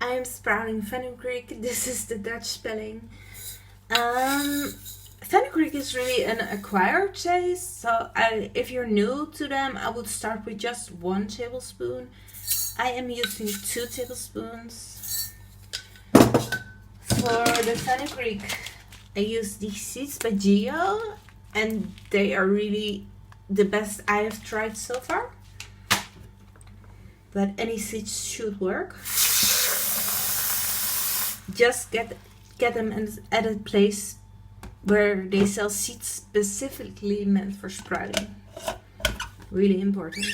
I'm sprouting fenugreek. This is the Dutch spelling. Fenugreek is really an acquired taste, so if you're new to them, I would start with just 1 tablespoon. I am using 2 tablespoons. For the fenugreek, I use these seeds by Geo, and they are really the best I have tried so far. But any seeds should work. Just get them at a place where they sell seeds specifically meant for sprouting. Really important.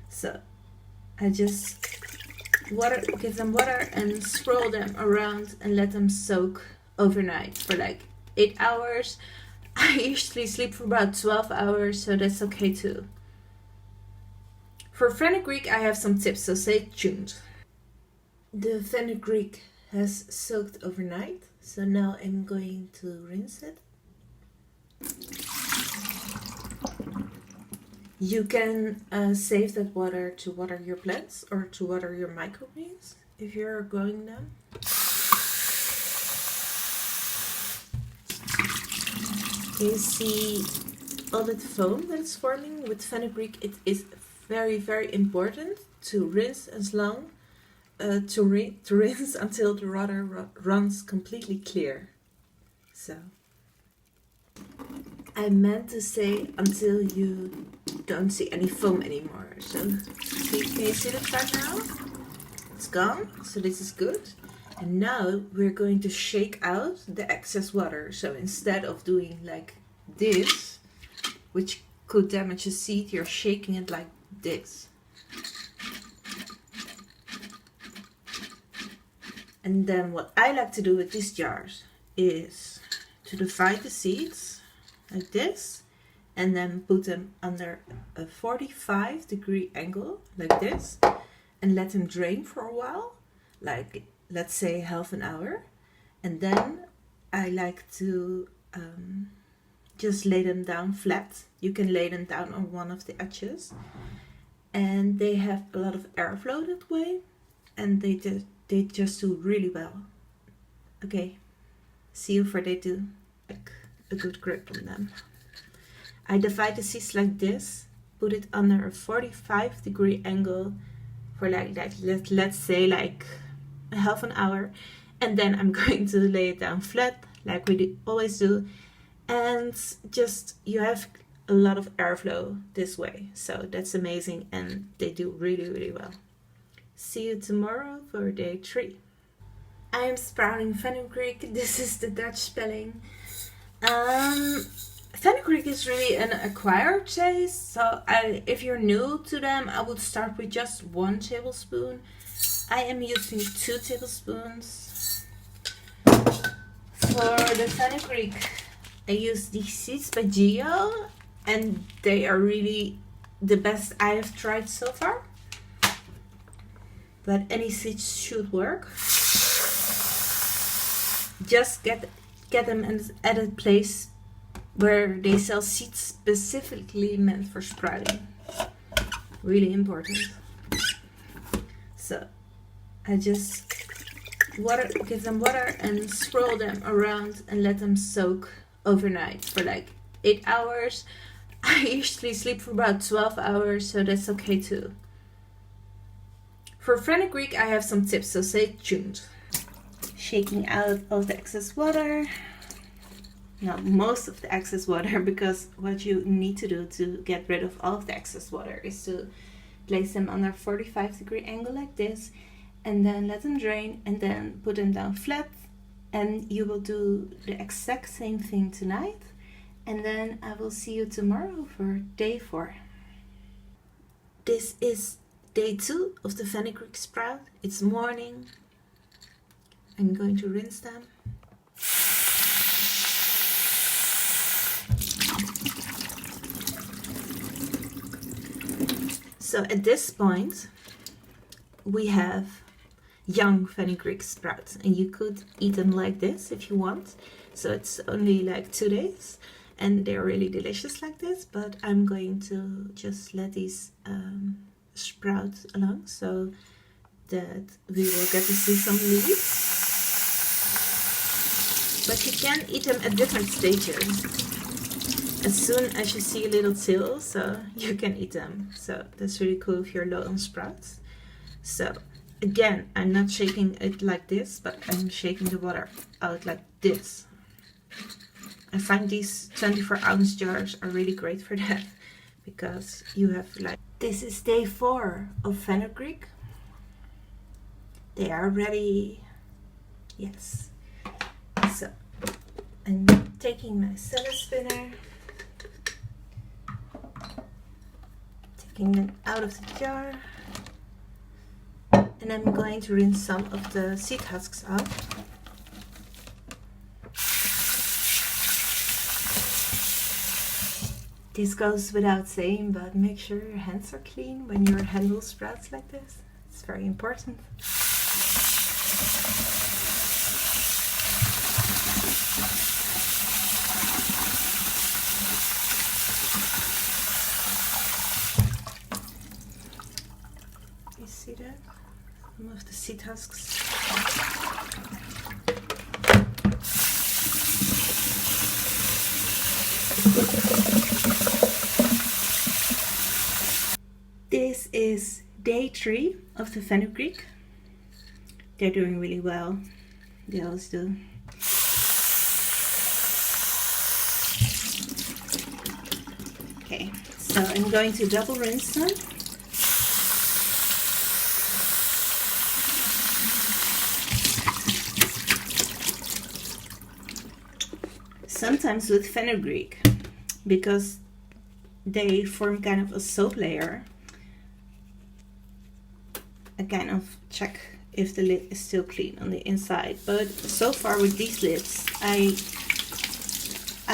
So I just give them water and swirl them around and let them soak overnight for like 8 hours. I usually sleep for about 12 hours, so that's okay too. For fenugreek, I have some tips, so stay tuned. The fenugreek has soaked overnight, so now I'm going to rinse it. You can save that water to water your plants or to water your microgreens if you're growing them. You see all that foam that's forming with fenugreek. It is very, very important to rinse as long to rinse until the water runs completely clear. So I meant to say until you don't see any foam anymore. So can you see that right now? It's gone, so this is good. And now we're going to shake out the excess water. So instead of doing like this, which could damage a seed, you're shaking it like this. And then what I like to do with these jars is to divide the seeds like this and then put them under a 45-degree angle like this and let them drain for a while, like let's say half an hour. And then I like to just lay them down flat. You can lay them down on one of the edges, and they have a lot of airflow that way, and they just do really well. Okay, see if they do like a good grip on them. I divide the seeds like this, put it under a 45-degree angle for like let's say like a half an hour, and then I'm going to lay it down flat like we always do, and just you have a lot of airflow this way, so that's amazing, and they do really, really well. See you tomorrow for day 3. I am sprouting fenugreek. This is the Dutch spelling. Fenugreek is really an acquired taste, so if you're new to them, I would start with just 1 tablespoon. I am using 2 tablespoons. For the fenugreek, I use these seeds by Geo, and they are really the best I have tried so far. But any seeds should work. Just get them at a place where they sell seeds specifically meant for sprouting. Really important. So I just give them water and swirl them around and let them soak overnight for like 8 hours. I usually sleep for about 12 hours, so that's okay too. For fenugreek, I have some tips, so stay tuned. Shaking out all the excess water. Not most of the excess water, because what you need to do to get rid of all of the excess water is to place them on a 45-degree angle like this, and then let them drain, and then put them down flat. And you will do the exact same thing tonight, and then I will see you tomorrow for day 4. This is day 2 of the fenugreek sprout. It's morning. I'm going to rinse them. So at this point, we have young fenugreek sprouts, and you could eat them like this if you want. So it's only like 2 days, and they're really delicious like this, but I'm going to just let these sprout along. So that we will get to see some leaves. But you can eat them at different stages. As soon as you see a little tail, so you can eat them. So that's really cool if you're low on sprouts. So again, I'm not shaking it like this, but I'm shaking the water out like this. I find these 24-ounce jars are really great for that, because you have like... This is day 4 of fenugreek. They are ready. Yes. So I'm taking my salad spinner, taking them out of the jar, and I'm going to rinse some of the seed husks off. This goes without saying, but make sure your hands are clean when you handle sprouts like this. It's very important. You see that? Some of the seed husks. This is day 3 of the fenugreek. They're doing really well. They always do. Okay, so I'm going to double rinse them. Sometimes with fenugreek, because they form kind of a soap layer, I kind of check if the lid is still clean on the inside. But so far with these lids, I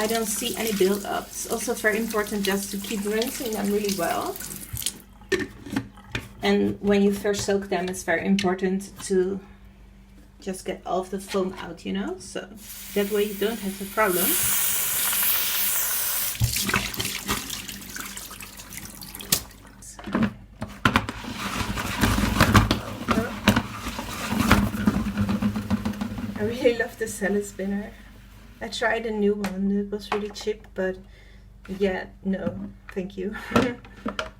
don't see any build-up. It's also very important just to keep rinsing them really well. And when you first soak them, it's very important to just get all of the foam out, you know, so that way you don't have the problem. I really love the salad spinner. I tried a new one, it was really cheap, but yeah, no, thank you.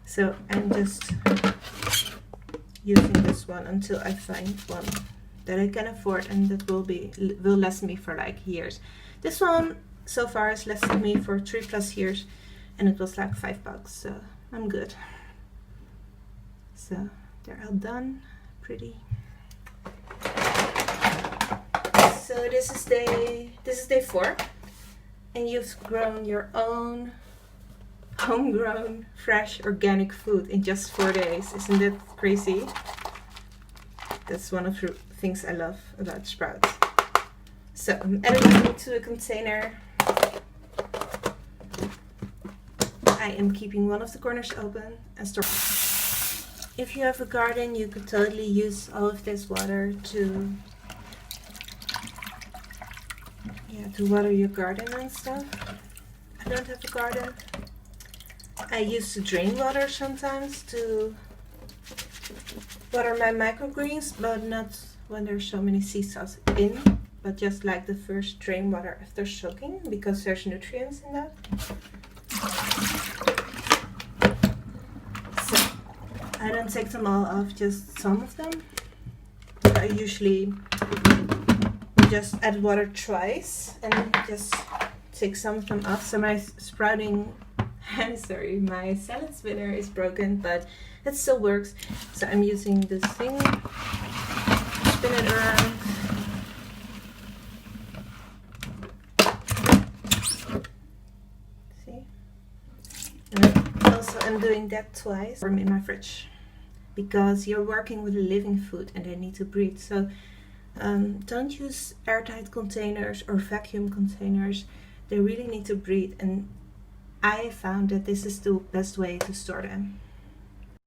So I'm just using this one until I find one that I can afford and that will last me for like years. This one so far has lasted me for 3+ years, and it was like $5, so I'm good. So they're all done, pretty. So this is day 4, and you've grown your own homegrown, fresh, organic food in just 4 days. Isn't that crazy? That's one of the things I love about sprouts. So I'm adding them to a container. I am keeping one of the corners open and store. If you have a garden, you could totally use all of this water to water your garden and stuff. I don't have a garden. I use the drain water sometimes to water my microgreens, but not when there's so many sea sauce in, but just like the first drain water after soaking, because there's nutrients in that. So I don't take them all off, just some of them. I usually just add water twice and just take some of them off. So my sprouting, sorry, my salad spinner is broken, but it still works. So I'm using this thing, spin it around. See? And also I'm doing that twice in my fridge, because you're working with a living food and they need to breathe. So don't use airtight containers or vacuum containers. They really need to breathe, and I found that this is the best way to store them.